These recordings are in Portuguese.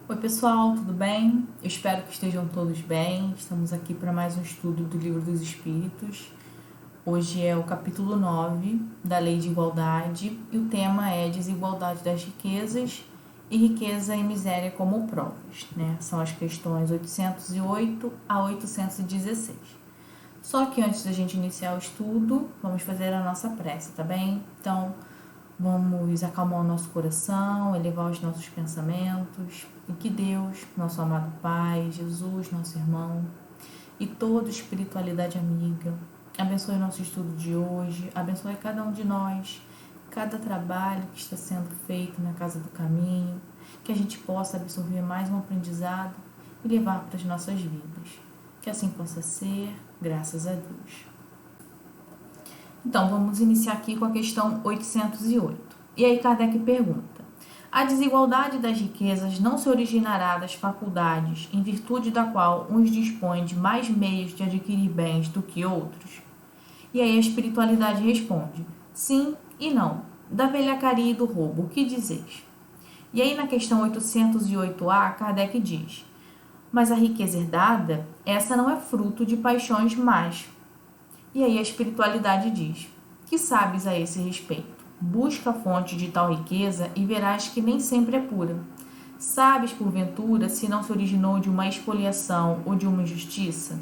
Oi pessoal, tudo bem? Eu espero que estejam todos bem. Estamos aqui para mais um estudo do Livro dos Espíritos. Hoje é o capítulo 9 da Lei de Igualdade e o tema é Desigualdade das Riquezas e Riqueza e Miséria como Provas, né? São as questões 808 a 816. Só que antes da gente iniciar o estudo, vamos fazer a nossa prece, tá bem? Então, vamos acalmar o nosso coração, elevar os nossos pensamentos e que Deus, nosso amado Pai, Jesus, nosso irmão e toda espiritualidade amiga, abençoe o nosso estudo de hoje, abençoe cada um de nós, cada trabalho que está sendo feito na Casa do Caminho, que a gente possa absorver mais um aprendizado e levar para as nossas vidas. Que assim possa ser, graças a Deus. Então, vamos iniciar aqui com a questão 808. E aí Kardec pergunta: a desigualdade das riquezas não se originará das faculdades, em virtude da qual uns dispõem de mais meios de adquirir bens do que outros? E aí a espiritualidade responde: sim e não. Da velhacaria e do roubo, o que dizeis? E aí na questão 808A, Kardec diz: mas a riqueza herdada, essa não é fruto de paixões más. E aí a espiritualidade diz: que sabes a esse respeito? Busca a fonte de tal riqueza e verás que nem sempre é pura. Sabes, porventura, se não se originou de uma expoliação ou de uma injustiça?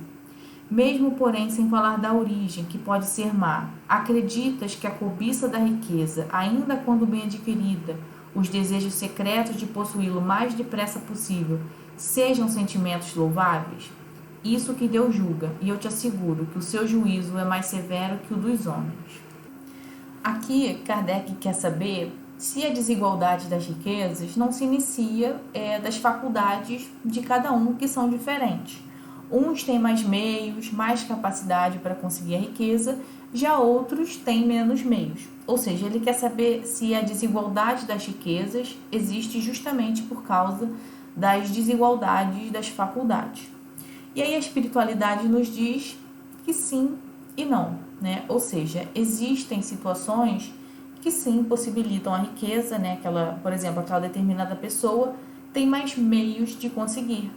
Mesmo, porém, sem falar da origem, que pode ser má, acreditas que a cobiça da riqueza, ainda quando bem adquirida, os desejos secretos de possuí-lo mais depressa possível, sejam sentimentos louváveis? Isso que Deus julga, e eu te asseguro que o seu juízo é mais severo que o dos homens. Aqui, Kardec quer saber se a desigualdade das riquezas não se inicia das faculdades de cada um, que são diferentes. Uns têm mais meios, mais capacidade para conseguir a riqueza, já outros têm menos meios. Ou seja, ele quer saber se a desigualdade das riquezas existe justamente por causa das desigualdades das faculdades. E aí a espiritualidade nos diz que sim e não, né? Ou seja, existem situações que sim possibilitam a riqueza, né? Por exemplo, aquela determinada pessoa tem mais meios de conseguir.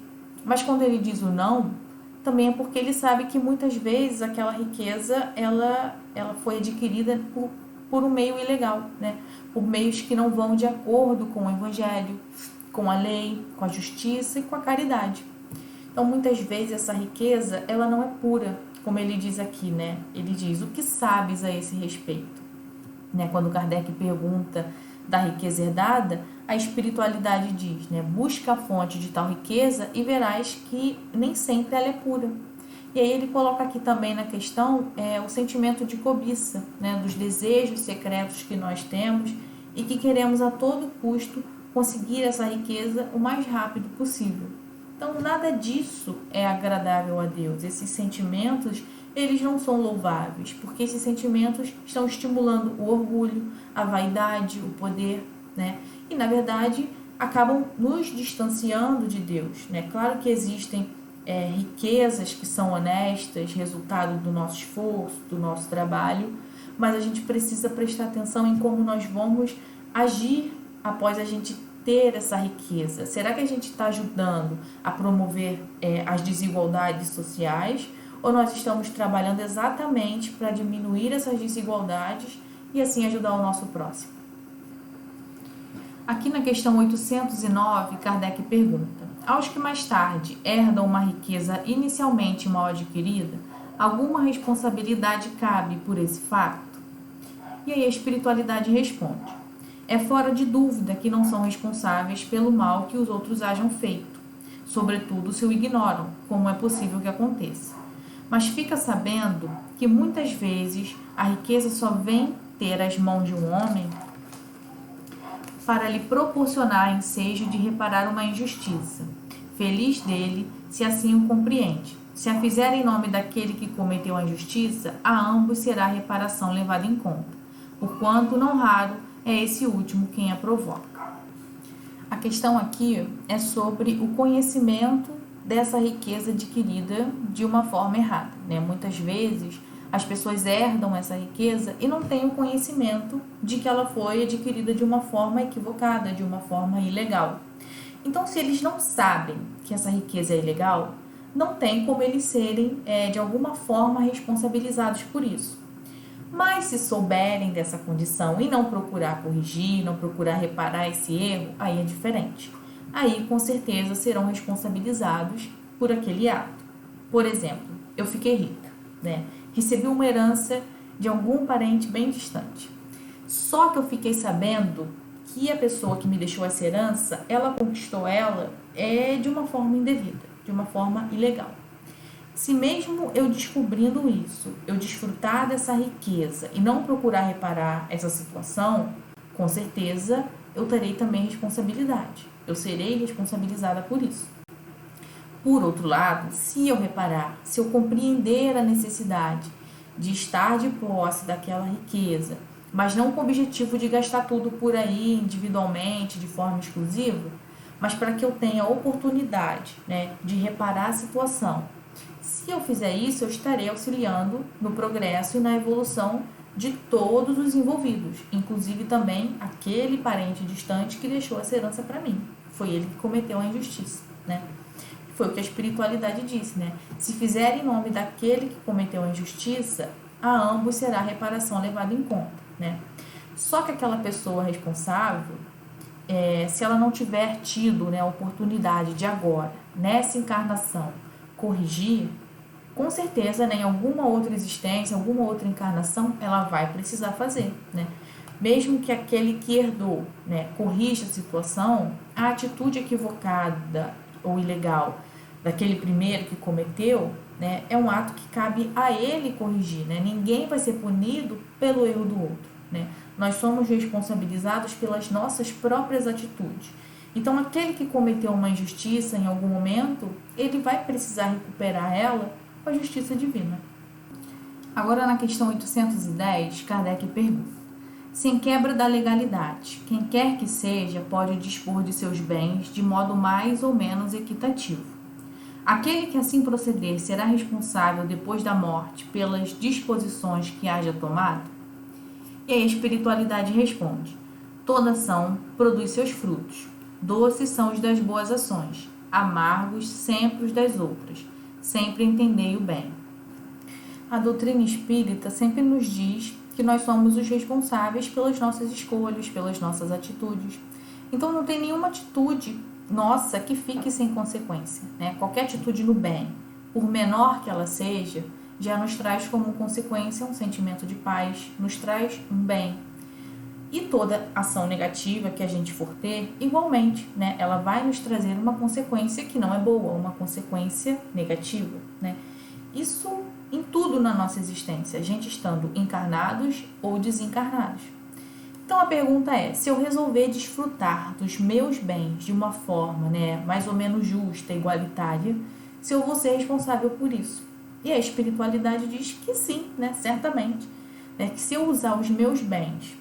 Mas quando ele diz o não, também é porque ele sabe que muitas vezes aquela riqueza ela foi adquirida por um meio ilegal, né? Por meios que não vão de acordo com o evangelho, com a lei, com a justiça e com a caridade. Então, muitas vezes essa riqueza, ela não é pura, como ele diz aqui, né? Ele diz: o que sabes a esse respeito? Né? Quando Kardec pergunta da riqueza herdada, a espiritualidade diz, né? Busca a fonte de tal riqueza e verás que nem sempre ela é pura. E aí ele coloca aqui também na questão o sentimento de cobiça, né? Dos desejos secretos que nós temos e que queremos a todo custo conseguir essa riqueza o mais rápido possível. Então, nada disso é agradável a Deus. Esses sentimentos, eles não são louváveis, porque esses sentimentos estão estimulando o orgulho, a vaidade, o poder, né? E, na verdade, acabam nos distanciando de Deus, né? Claro que existem riquezas que são honestas, resultado do nosso esforço, do nosso trabalho, mas a gente precisa prestar atenção em como nós vamos agir após a gente ter essa riqueza. Será que a gente está ajudando a promover as desigualdades sociais, ou nós estamos trabalhando exatamente para diminuir essas desigualdades e assim ajudar o nosso próximo? Aqui na questão 809, Kardec pergunta: aos que mais tarde herdam uma riqueza inicialmente mal adquirida, alguma responsabilidade cabe por esse fato? E aí a espiritualidade responde: é fora de dúvida que não são responsáveis pelo mal que os outros hajam feito, sobretudo se o ignoram, como é possível que aconteça. Mas fica sabendo que muitas vezes a riqueza só vem ter as mãos de um homem para lhe proporcionar ensejo de reparar uma injustiça. Feliz dele, se assim o compreende. Se a fizer em nome daquele que cometeu a injustiça, a ambos será a reparação levada em conta, porquanto não raro é esse último quem a provoca. A questão aqui é sobre o conhecimento dessa riqueza adquirida de uma forma errada, né? Muitas vezes as pessoas herdam essa riqueza e não têm o conhecimento de que ela foi adquirida de uma forma equivocada, de uma forma ilegal. Então, se eles não sabem que essa riqueza é ilegal, não tem como eles serem, de alguma forma, responsabilizados por isso. Mas se souberem dessa condição e não procurar corrigir, não procurar reparar esse erro, aí é diferente. Aí, com certeza, serão responsabilizados por aquele ato. Por exemplo, eu fiquei rica, né? Recebi uma herança de algum parente bem distante. Só que eu fiquei sabendo que a pessoa que me deixou essa herança, ela conquistou ela de uma forma indevida, de uma forma ilegal. Se mesmo eu descobrindo isso, eu desfrutar dessa riqueza e não procurar reparar essa situação, com certeza eu terei também responsabilidade. Eu serei responsabilizada por isso. Por outro lado, se eu reparar, se eu compreender a necessidade de estar de posse daquela riqueza, mas não com o objetivo de gastar tudo por aí individualmente, de forma exclusiva, mas para que eu tenha a oportunidade, né, de reparar a situação. Se eu fizer isso, eu estarei auxiliando no progresso e na evolução de todos os envolvidos, inclusive também aquele parente distante que deixou essa herança para mim. Foi ele que cometeu a injustiça, né? Foi o que a espiritualidade disse, né? Se fizer em nome daquele que cometeu a injustiça, a ambos será a reparação levada em conta, né? Só que aquela pessoa responsável, se ela não tiver tido, né, a oportunidade de agora, nessa encarnação, corrigir, com certeza, né, em alguma outra existência, alguma outra encarnação, ela vai precisar fazer, né? Mesmo que aquele que herdou, né, corrija a situação, a atitude equivocada ou ilegal daquele primeiro que cometeu, né, é um ato que cabe a ele corrigir, né? Ninguém vai ser punido pelo erro do outro, né? Nós somos responsabilizados pelas nossas próprias atitudes. Então, aquele que cometeu uma injustiça em algum momento, ele vai precisar recuperar ela com a justiça divina. Agora, na questão 810, Kardec pergunta: sem quebra da legalidade, quem quer que seja pode dispor de seus bens de modo mais ou menos equitativo. Aquele que assim proceder será responsável depois da morte pelas disposições que haja tomado? E aí a espiritualidade responde: toda ação produz seus frutos. Doces são os das boas ações, amargos sempre os das outras. Sempre entendei o bem. A doutrina espírita sempre nos diz que nós somos os responsáveis pelas nossas escolhas, pelas nossas atitudes. Então não tem nenhuma atitude nossa que fique sem consequência, né? Qualquer atitude no bem, por menor que ela seja, já nos traz como consequência um sentimento de paz, nos traz um bem. E toda ação negativa que a gente for ter, igualmente, né, ela vai nos trazer uma consequência que não é boa, uma consequência negativa, né? Isso em tudo na nossa existência, a gente estando encarnados ou desencarnados. Então a pergunta é: se eu resolver desfrutar dos meus bens de uma forma, né, mais ou menos justa, igualitária, se eu vou ser responsável por isso? E a espiritualidade diz que sim, né, certamente, né, que se eu usar os meus bens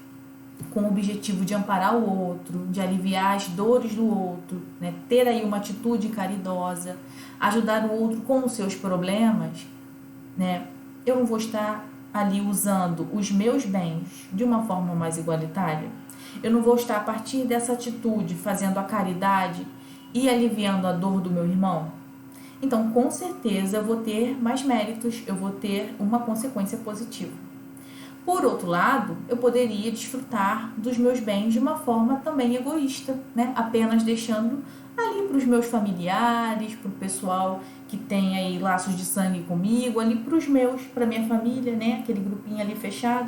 com o objetivo de amparar o outro, de aliviar as dores do outro, né, ter aí uma atitude caridosa, ajudar o outro com os seus problemas, né, eu não vou estar ali usando os meus bens de uma forma mais igualitária. Eu não vou estar a partir dessa atitude fazendo a caridade e aliviando a dor do meu irmão. Então, com certeza, eu vou ter mais méritos, eu vou ter uma consequência positiva. Por outro lado, eu poderia desfrutar dos meus bens de uma forma também egoísta, né? Apenas deixando ali para os meus familiares, para o pessoal que tem aí laços de sangue comigo, ali para os meus, para minha família, né? Aquele grupinho ali fechado.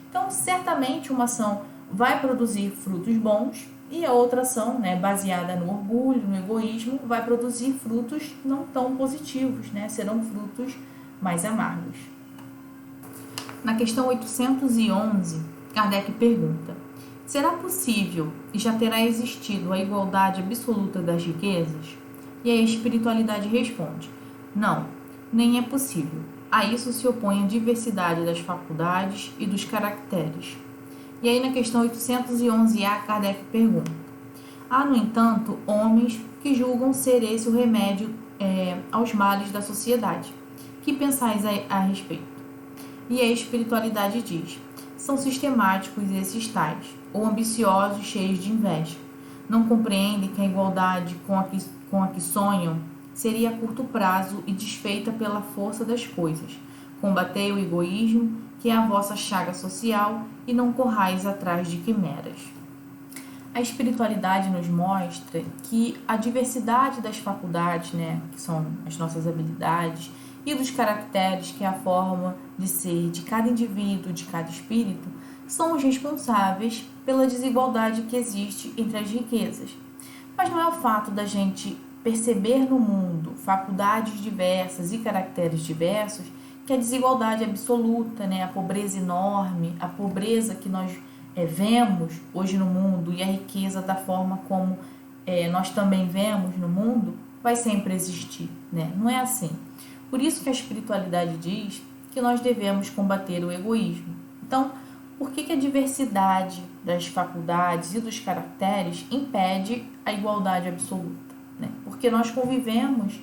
Então, certamente uma ação vai produzir frutos bons e a outra ação, né, baseada no orgulho, no egoísmo, vai produzir frutos não tão positivos, né? Serão frutos mais amargos. Na questão 811, Kardec pergunta: será possível e já terá existido a igualdade absoluta das riquezas? E aí a espiritualidade responde: não, nem é possível. A isso se opõe a diversidade das faculdades e dos caracteres. E aí na questão 811A, Kardec pergunta: há, no entanto, homens que julgam ser esse o remédio aos males da sociedade. Que pensais a respeito? E a espiritualidade diz: são sistemáticos esses tais, ou ambiciosos, cheios de inveja. Não compreendem que a igualdade com a que sonham seria a curto prazo e desfeita pela força das coisas. Combatei o egoísmo, que é a vossa chaga social, e não corrais atrás de quimeras. A espiritualidade nos mostra que a diversidade das faculdades, que são as nossas habilidades, e dos caracteres, que é a forma de ser de cada indivíduo, de cada espírito, são os responsáveis pela desigualdade que existe entre as riquezas. Mas não é o fato da gente perceber no mundo faculdades diversas e caracteres diversos que a desigualdade absoluta, a pobreza enorme, a pobreza que nós vemos hoje no mundo e a riqueza da forma como nós também vemos no mundo, vai sempre existir, Não é assim. Por isso que a espiritualidade diz que nós devemos combater o egoísmo. Então, por que a diversidade das faculdades e dos caracteres impede a igualdade absoluta? Porque nós convivemos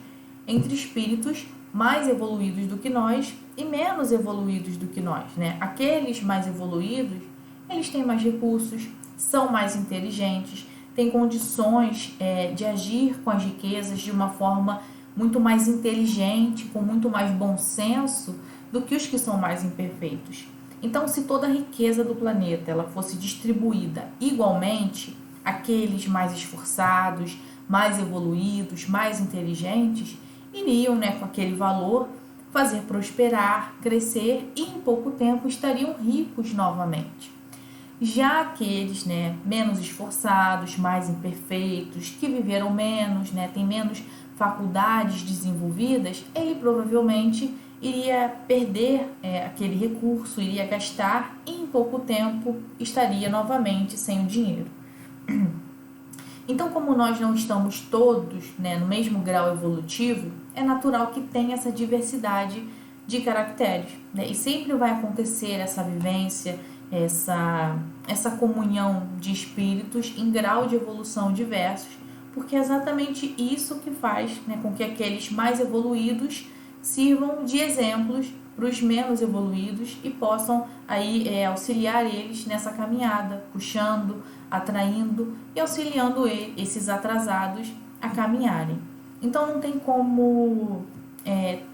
entre espíritos mais evoluídos do que nós e menos evoluídos do que nós, Aqueles mais evoluídos, eles têm mais recursos, são mais inteligentes, têm condições de agir com as riquezas de uma forma muito mais inteligente, com muito mais bom senso do que os que são mais imperfeitos. Então, se toda a riqueza do planeta ela fosse distribuída igualmente, aqueles mais esforçados, mais evoluídos, mais inteligentes, iriam, com aquele valor, fazer prosperar, crescer e em pouco tempo estariam ricos novamente. Já aqueles, menos esforçados, mais imperfeitos, que viveram menos, têm menos faculdades desenvolvidas, ele provavelmente iria perder aquele recurso, iria gastar e em pouco tempo estaria novamente sem o dinheiro. Então, como nós não estamos todos no mesmo grau evolutivo, é natural que tenha essa diversidade de caracteres, e sempre vai acontecer essa vivência, essa comunhão de espíritos em grau de evolução diversos, porque é exatamente isso que faz com que aqueles mais evoluídos sirvam de exemplos para os menos evoluídos e possam aí auxiliar eles nessa caminhada, puxando, atraindo e auxiliando esses atrasados a caminharem. Então não tem como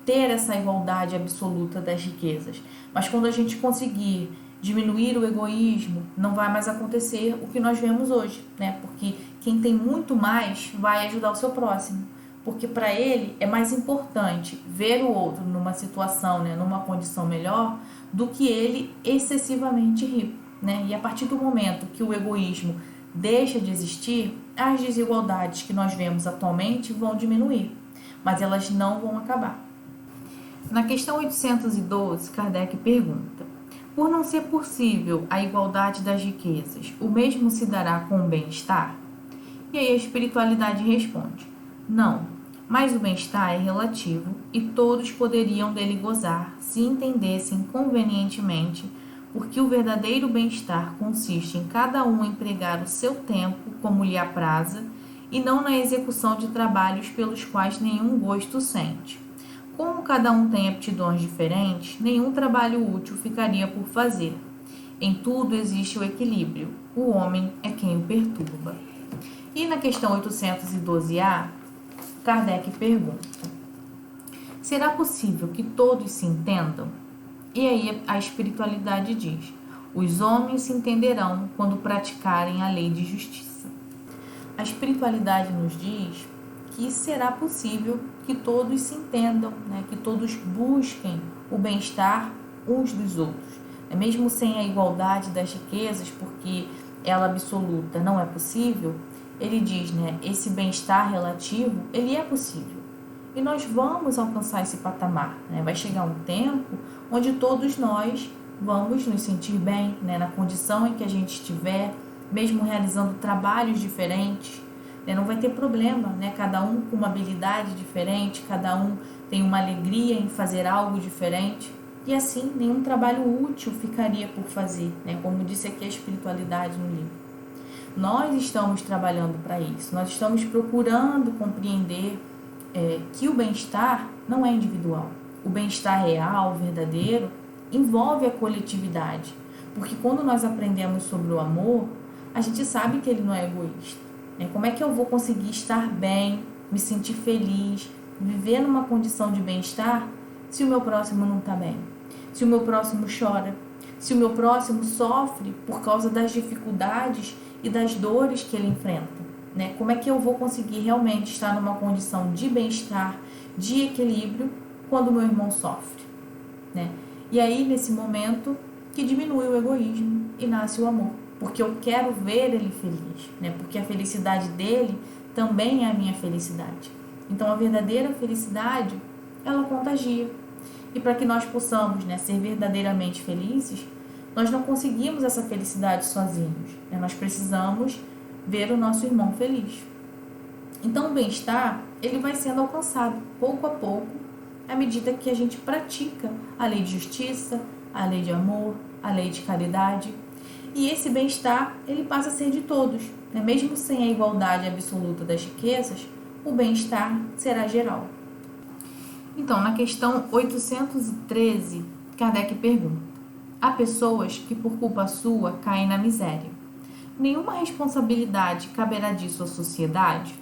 ter essa igualdade absoluta das riquezas, mas quando a gente conseguir diminuir o egoísmo, não vai mais acontecer o que nós vemos hoje, Porque quem tem muito mais vai ajudar o seu próximo, porque para ele é mais importante ver o outro numa situação, numa condição melhor, do que ele excessivamente rico, E a partir do momento que o egoísmo deixa de existir, as desigualdades que nós vemos atualmente vão diminuir, mas elas não vão acabar. Na questão 812, Kardec pergunta: por não ser possível a igualdade das riquezas, o mesmo se dará com o bem-estar? E aí a espiritualidade responde: não, mas o bem-estar é relativo e todos poderiam dele gozar se entendessem convenientemente, porque o verdadeiro bem-estar consiste em cada um empregar o seu tempo como lhe apraza e não na execução de trabalhos pelos quais nenhum gosto sente. Como cada um tem aptidões diferentes, nenhum trabalho útil ficaria por fazer. Em tudo existe o equilíbrio, o homem é quem o perturba. E na questão 812A, Kardec pergunta: será possível que todos se entendam? E aí a espiritualidade diz: os homens se entenderão quando praticarem a lei de justiça. A espiritualidade nos diz que será possível que todos se entendam, que todos busquem o bem-estar uns dos outros. Mesmo sem a igualdade das riquezas, porque ela absoluta não é possível, ele diz, esse bem-estar relativo, ele é possível. E nós vamos alcançar esse patamar, Vai chegar um tempo onde todos nós vamos nos sentir bem, na condição em que a gente estiver, mesmo realizando trabalhos diferentes, não vai ter problema, Cada um com uma habilidade diferente, cada um tem uma alegria em fazer algo diferente, e assim nenhum trabalho útil ficaria por fazer, Como disse aqui a espiritualidade no livro. Nós estamos trabalhando para isso, nós estamos procurando compreender que o bem-estar não é individual. O bem-estar real, verdadeiro, envolve a coletividade, porque quando nós aprendemos sobre o amor, a gente sabe que ele não é egoísta. Como é que eu vou conseguir estar bem, me sentir feliz, viver numa condição de bem-estar se o meu próximo não está bem? Se o meu próximo chora? Se o meu próximo sofre por causa das dificuldades e das dores que ele enfrenta? Como é que eu vou conseguir realmente estar numa condição de bem-estar, de equilíbrio, quando o meu irmão sofre? E aí, nesse momento, que diminui o egoísmo e nasce o amor. Porque eu quero ver ele feliz, porque a felicidade dele também é a minha felicidade. Então, a verdadeira felicidade, ela contagia. E para que nós possamos ser verdadeiramente felizes, nós não conseguimos essa felicidade sozinhos. Nós precisamos ver o nosso irmão feliz. Então, o bem-estar, ele vai sendo alcançado pouco a pouco, à medida que a gente pratica a lei de justiça, a lei de amor, a lei de caridade. E esse bem-estar, ele passa a ser de todos. Mesmo sem a igualdade absoluta das riquezas, o bem-estar será geral. Então, na questão 813, Kardec pergunta: há pessoas que por culpa sua caem na miséria. Nenhuma responsabilidade caberá disso à sociedade?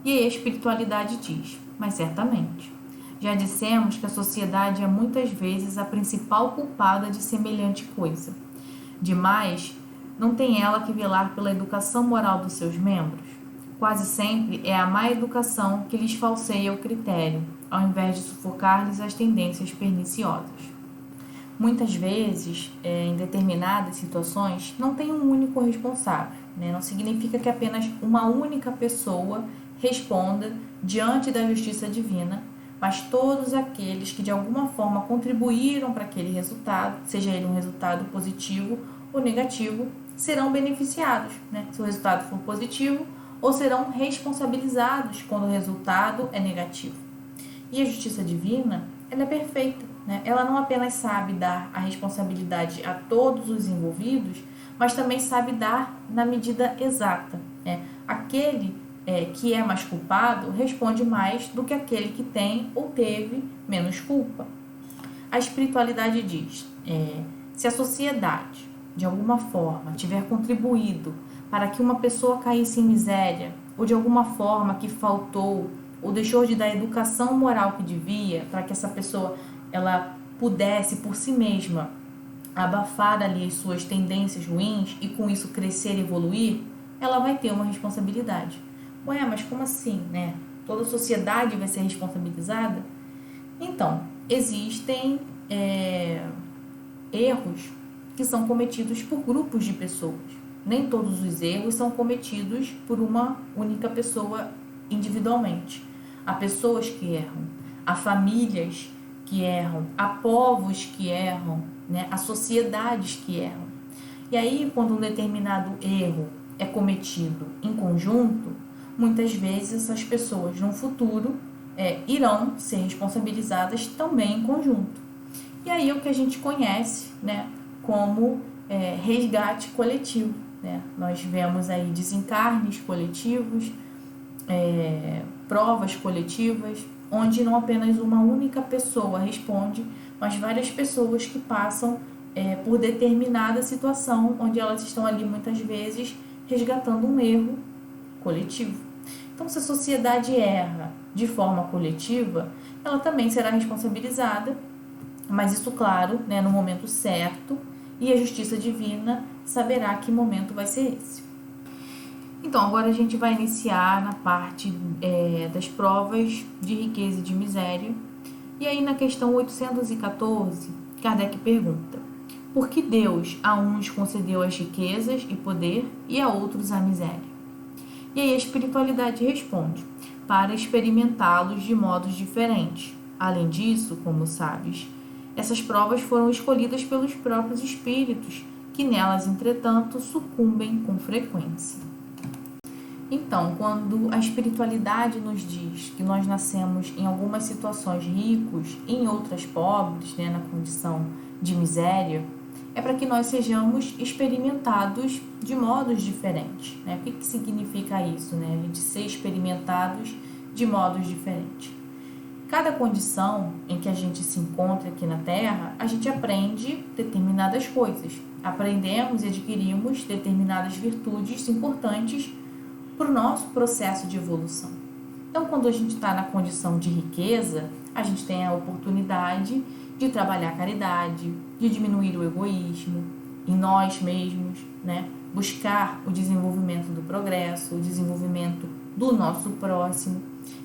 E aí a espiritualidade diz: mas certamente. Já dissemos que a sociedade é muitas vezes a principal culpada de semelhante coisa. Demais, não tem ela que velar pela educação moral dos seus membros? Quase sempre é a má educação que lhes falseia o critério, ao invés de sufocar-lhes as tendências perniciosas. Muitas vezes, em determinadas situações, não tem um único responsável. Não significa que apenas uma única pessoa responda diante da justiça divina, mas todos aqueles que de alguma forma contribuíram para aquele resultado, seja ele um resultado positivo ou negativo, serão beneficiados, se o resultado for positivo, ou serão responsabilizados quando o resultado é negativo. E a justiça divina, ela é perfeita, Ela não apenas sabe dar a responsabilidade a todos os envolvidos, mas também sabe dar na medida exata. Aquele que é mais culpado responde mais do que aquele que tem ou teve menos culpa. A espiritualidade diz: se a sociedade, de alguma forma, tiver contribuído para que uma pessoa caísse em miséria, ou de alguma forma que faltou, ou deixou de dar a educação moral que devia, para que essa pessoa ela pudesse, por si mesma, abafar ali as suas tendências ruins e com isso crescer e evoluir, ela vai ter uma responsabilidade. Ué, mas como assim, Toda a sociedade vai ser responsabilizada? Então, existem erros que são cometidos por grupos de pessoas. Nem todos os erros são cometidos por uma única pessoa individualmente. Há pessoas que erram, há famílias que erram, há povos que erram, há sociedades que erram. E aí, quando um determinado erro é cometido em conjunto, muitas vezes essas pessoas no futuro irão ser responsabilizadas também em conjunto. E aí é o que a gente conhece como resgate coletivo. Nós vemos aí desencarnes coletivos, provas coletivas, onde não apenas uma única pessoa responde, mas várias pessoas que passam por determinada situação, onde elas estão ali muitas vezes resgatando um erro coletivo. Então, se a sociedade erra de forma coletiva, ela também será responsabilizada, mas isso, claro, no momento certo, e a justiça divina saberá que momento vai ser esse. Então, agora a gente vai iniciar na parte das provas de riqueza e de miséria. E aí, na questão 814, Kardec pergunta: por que Deus a uns concedeu as riquezas e poder e a outros a miséria? E aí a espiritualidade responde: para experimentá-los de modos diferentes. Além disso, como sabes, essas provas foram escolhidas pelos próprios espíritos, que nelas, entretanto, sucumbem com frequência. Então, quando a espiritualidade nos diz que nós nascemos em algumas situações ricos e em outras pobres, na condição de miséria, é para que nós sejamos experimentados de modos diferentes. O que significa isso? A gente ser experimentados de modos diferentes. Cada condição em que a gente se encontra aqui na Terra, a gente aprende determinadas coisas. Aprendemos e adquirimos determinadas virtudes importantes para o nosso processo de evolução. Então, quando a gente está na condição de riqueza, a gente tem a oportunidade de trabalhar a caridade, de diminuir o egoísmo em nós mesmos, né? Buscar o desenvolvimento do progresso, o desenvolvimento do nosso próximo.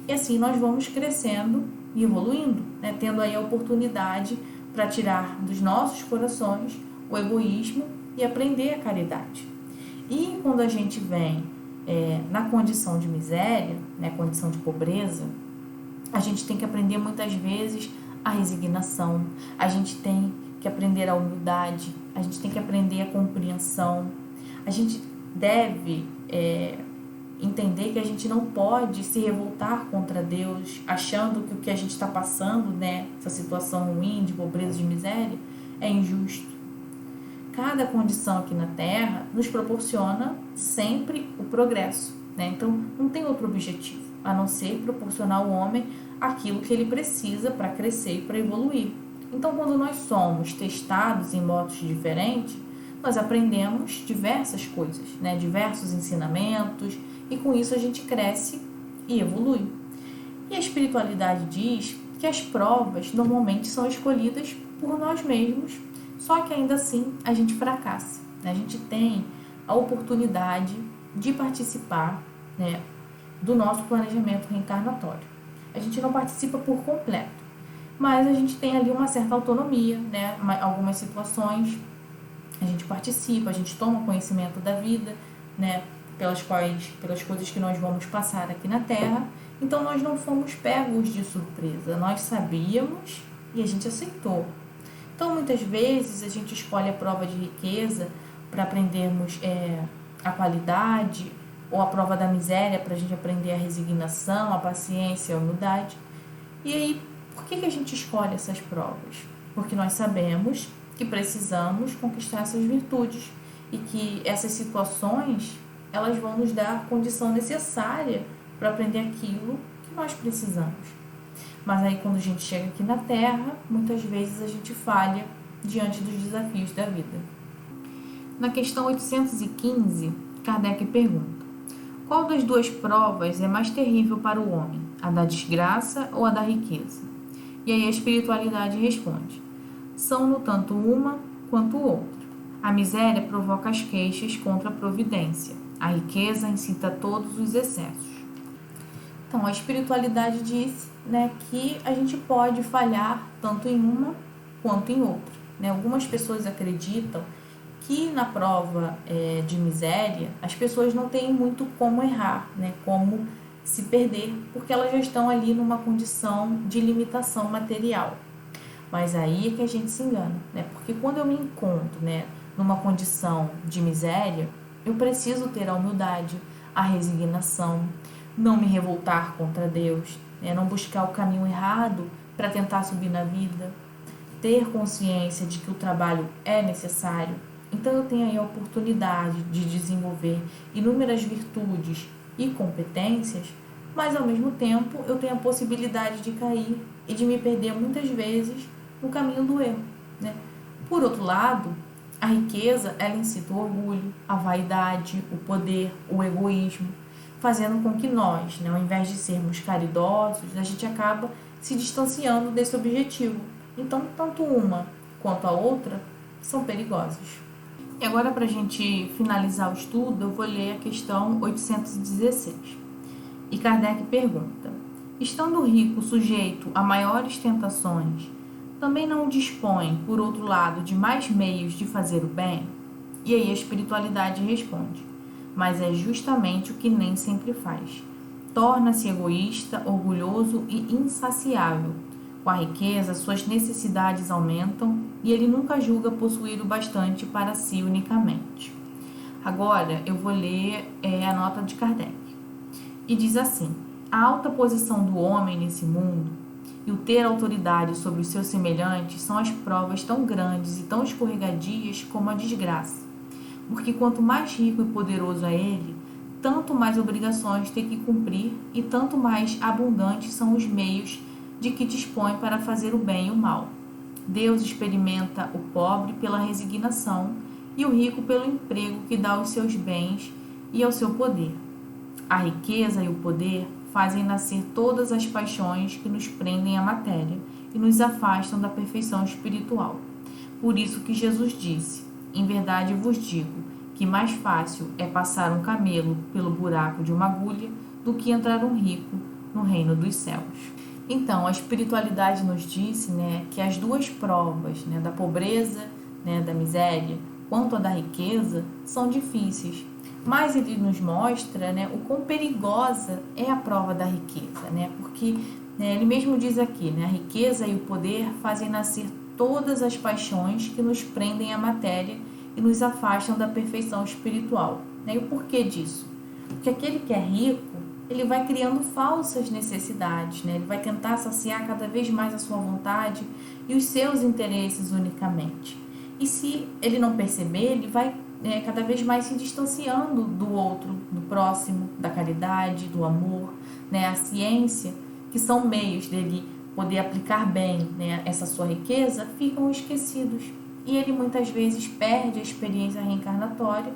E assim nós vamos crescendo e evoluindo, né? Tendo aí a oportunidade para tirar dos nossos corações o egoísmo e aprender a caridade. E quando a gente vem na condição de miséria, né, condição de pobreza, a gente tem que aprender muitas vezes a resignação, a gente tem que aprender a humildade, a gente tem que aprender a compreensão, a gente deve entender que a gente não pode se revoltar contra Deus, achando que o que a gente está passando, né, essa situação ruim de pobreza, de miséria, é injusto. Cada condição aqui na Terra nos proporciona sempre o progresso, né? Então, não tem outro objetivo a não ser proporcionar ao homem aquilo que ele precisa para crescer e para evoluir. Então, quando nós somos testados em modos diferentes, nós aprendemos diversas coisas, né? Diversos ensinamentos, e com isso a gente cresce e evolui. E a espiritualidade diz que as provas normalmente são escolhidas por nós mesmos, só que ainda assim a gente fracassa, né? A gente tem a oportunidade de participar, né, do nosso planejamento reencarnatório. A gente não participa por completo, mas a gente tem ali uma certa autonomia, né? Algumas situações a gente participa, a gente toma conhecimento da vida, né, pelas coisas que nós vamos passar aqui na Terra. Então nós não fomos pegos de surpresa, nós sabíamos e a gente aceitou. Então, muitas vezes, a gente escolhe a prova de riqueza para aprendermos a qualidade, ou a prova da miséria para a gente aprender a resignação, a paciência, a humildade. E aí, por que a gente escolhe essas provas? Porque nós sabemos que precisamos conquistar essas virtudes e que essas situações, elas vão nos dar a condição necessária para aprender aquilo que nós precisamos. Mas aí quando a gente chega aqui na Terra, muitas vezes a gente falha diante dos desafios da vida. Na questão 815, Kardec pergunta: qual das duas provas é mais terrível para o homem, a da desgraça ou a da riqueza? E aí a espiritualidade responde: são no tanto uma quanto outra. A miséria provoca as queixas contra a providência, a riqueza incita todos os excessos. Então, a espiritualidade diz, né, que a gente pode falhar tanto em uma quanto em outra, né? Algumas pessoas acreditam que na prova de miséria as pessoas não têm muito como errar, né, como se perder, porque elas já estão ali numa condição de limitação material. Mas aí é que a gente se engana, né? Porque quando eu me encontro, né, numa condição de miséria, eu preciso ter a humildade, a resignação, não me revoltar contra Deus, né? Não buscar o caminho errado para tentar subir na vida, ter consciência de que o trabalho é necessário. Então eu tenho aí a oportunidade de desenvolver inúmeras virtudes e competências, mas ao mesmo tempo eu tenho a possibilidade de cair e de me perder muitas vezes no caminho do erro, né? Por outro lado, a riqueza, ela incita o orgulho, a vaidade, o poder, o egoísmo, fazendo com que nós, né, ao invés de sermos caridosos, a gente acaba se distanciando desse objetivo. Então, tanto uma quanto a outra são perigosas. E agora, para a gente finalizar o estudo, eu vou ler a questão 816. E Kardec pergunta: estando o rico sujeito a maiores tentações, também não dispõe, por outro lado, de mais meios de fazer o bem? E aí a espiritualidade responde: mas é justamente o que nem sempre faz. Torna-se egoísta, orgulhoso e insaciável. Com a riqueza, suas necessidades aumentam e ele nunca julga possuir o bastante para si unicamente. Agora eu vou ler a nota de Kardec. E diz assim: a alta posição do homem nesse mundo e o ter autoridade sobre os seus semelhantes são as provas tão grandes e tão escorregadias como a desgraça. Porque quanto mais rico e poderoso é ele, tanto mais obrigações tem que cumprir e tanto mais abundantes são os meios de que dispõe para fazer o bem e o mal. Deus experimenta o pobre pela resignação e o rico pelo emprego que dá aos seus bens e ao seu poder. A riqueza e o poder fazem nascer todas as paixões que nos prendem à matéria e nos afastam da perfeição espiritual. Por isso que Jesus disse: em verdade vos digo que mais fácil é passar um camelo pelo buraco de uma agulha do que entrar um rico no reino dos céus. Então, a espiritualidade nos disse, que as duas provas, da pobreza, da miséria, quanto a da riqueza, são difíceis. Mas ele nos mostra, o quão perigosa é a prova da riqueza, porque ele mesmo diz aqui, a riqueza e o poder fazem nascer todas as paixões que nos prendem à matéria e nos afastam da perfeição espiritual. E o porquê disso? Porque aquele que é rico, ele vai criando falsas necessidades, ele vai tentar saciar cada vez mais a sua vontade e os seus interesses unicamente. E se ele não perceber, ele vai cada vez mais se distanciando do outro, do próximo, da caridade, do amor, a ciência, que são meios dele poder aplicar bem essa sua riqueza, ficam esquecidos. E ele muitas vezes perde a experiência reencarnatória,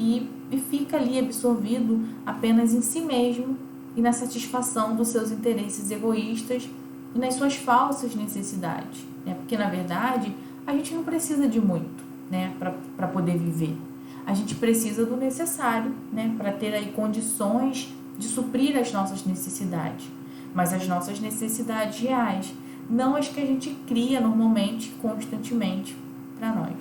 e fica ali absorvido apenas em si mesmo e na satisfação dos seus interesses egoístas e nas suas falsas necessidades. Porque, na verdade, a gente não precisa de muito para poder viver. A gente precisa do necessário para ter aí condições de suprir as nossas necessidades, mas as nossas necessidades reais, não as que a gente cria normalmente, constantemente para nós.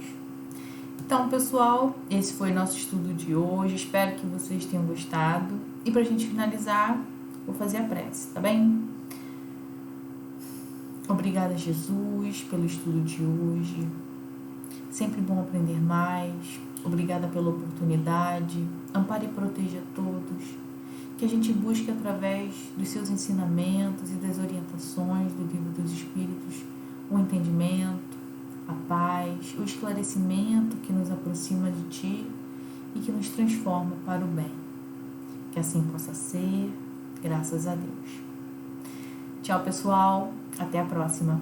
Então, pessoal, esse foi o nosso estudo de hoje. Espero que vocês tenham gostado. E para a gente finalizar, vou fazer a prece, tá bem? Obrigada, Jesus, pelo estudo de hoje. Sempre bom aprender mais. Obrigada pela oportunidade. Ampare e proteja todos. Que a gente busque, através dos seus ensinamentos e das orientações do Livro dos Espíritos, o entendimento, a paz, o esclarecimento que nos aproxima de Ti e que nos transforma para o bem. Que assim possa ser, graças a Deus. Tchau, pessoal. Até a próxima.